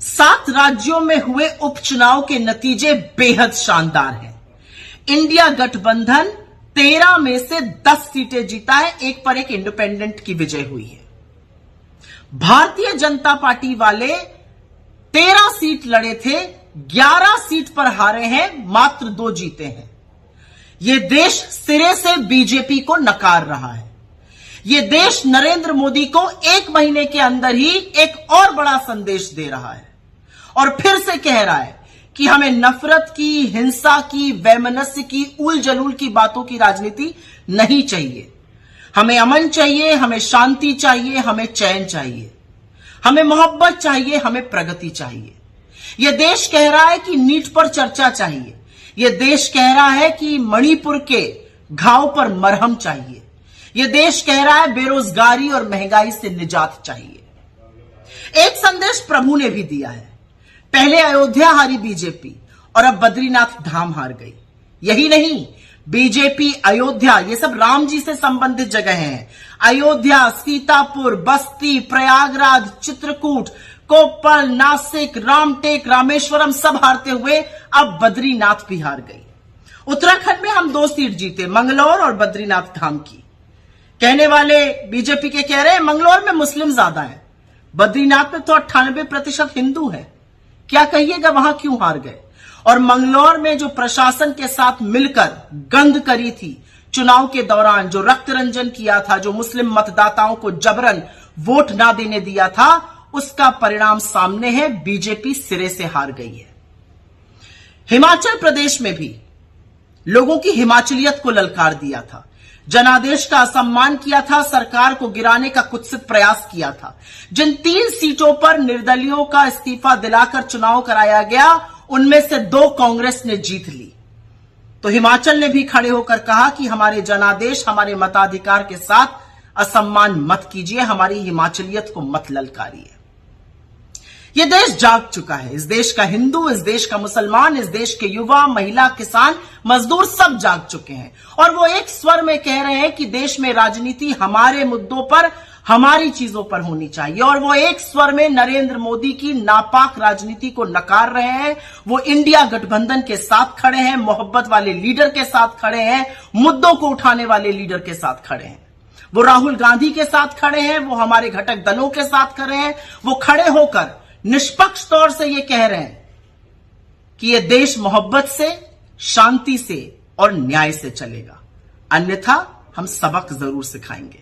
7 राज्यों में हुए उपचुनाव के नतीजे बेहद शानदार हैं। इंडिया गठबंधन 13 में से 10 सीटें जीता है, एक पर एक इंडिपेंडेंट की विजय हुई है। भारतीय जनता पार्टी वाले 13 सीट लड़े थे, 11 सीट पर हारे हैं, मात्र 2 जीते हैं। यह देश सिरे से बीजेपी को नकार रहा है। यह देश नरेंद्र मोदी को 1 महीने के अंदर ही एक और बड़ा संदेश दे रहा है और फिर से कह रहा है कि हमें नफरत की, हिंसा की, वैमनस्य की, उल जलूल की बातों की राजनीति नहीं चाहिए। हमें अमन चाहिए, हमें शांति चाहिए, हमें चैन चाहिए, हमें मोहब्बत चाहिए, हमें प्रगति चाहिए। यह देश कह रहा है कि नीट पर चर्चा चाहिए। यह देश कह रहा है कि मणिपुर के घाव पर मरहम चाहिए। यह देश कह रहा है बेरोजगारी और महंगाई से निजात चाहिए। एक संदेश प्रभु ने भी दिया है। पहले अयोध्या हारी बीजेपी और अब बद्रीनाथ धाम हार गई। यही नहीं, बीजेपी अयोध्या, ये सब राम जी से संबंधित जगह हैं। अयोध्या, सीतापुर, बस्ती, प्रयागराज, चित्रकूट, कोप्पल, नासिक, रामटेक, रामेश्वरम सब हारते हुए अब बद्रीनाथ भी हार गई। उत्तराखंड में हम 2 सीट जीते, मंगलौर और बद्रीनाथ धाम की। कहने वाले बीजेपी के कह रहे हैं मंगलौर में मुस्लिम ज्यादा है, बद्रीनाथ में तो 98% हिंदू है। क्या कहिएगा, वहां क्यों हार गए? और मंगलौर में जो प्रशासन के साथ मिलकर गंद करी थी चुनाव के दौरान, जो रक्त रंजन किया था, जो मुस्लिम मतदाताओं को जबरन वोट ना देने दिया था, उसका परिणाम सामने है। बीजेपी सिरे से हार गई है। हिमाचल प्रदेश में भी लोगों की हिमाचलियत को ललकार दिया था, जनादेश का असम्मान किया था, सरकार को गिराने का कुत्सित प्रयास किया था। जिन 3 सीटों पर निर्दलियों का इस्तीफा दिलाकर चुनाव कराया गया, उनमें से 2 कांग्रेस ने जीत ली। तो हिमाचल ने भी खड़े होकर कहा कि हमारे जनादेश, हमारे मताधिकार के साथ असम्मान मत कीजिए, हमारी हिमाचलियत को मत ललकारिए। यह देश जाग चुका है। इस देश का हिंदू, इस देश का मुसलमान, इस देश के युवा, महिला, किसान, मजदूर सब जाग चुके हैं और वो एक स्वर में कह रहे हैं कि देश में राजनीति हमारे मुद्दों पर, हमारी चीजों पर होनी चाहिए। और वो एक स्वर में नरेंद्र मोदी की नापाक राजनीति को नकार रहे हैं। वो इंडिया गठबंधन के साथ खड़े हैं, मोहब्बत वाले लीडर के साथ खड़े हैं, मुद्दों को उठाने वाले लीडर के साथ खड़े हैं। वो राहुल गांधी के साथ खड़े हैं, वो हमारे घटक दलों के साथ खड़े हैं। वो खड़े होकर निष्पक्ष तौर से ये कह रहे हैं कि ये देश मोहब्बत से, शांति से और न्याय से चलेगा, अन्यथा हम सबक जरूर सिखाएंगे।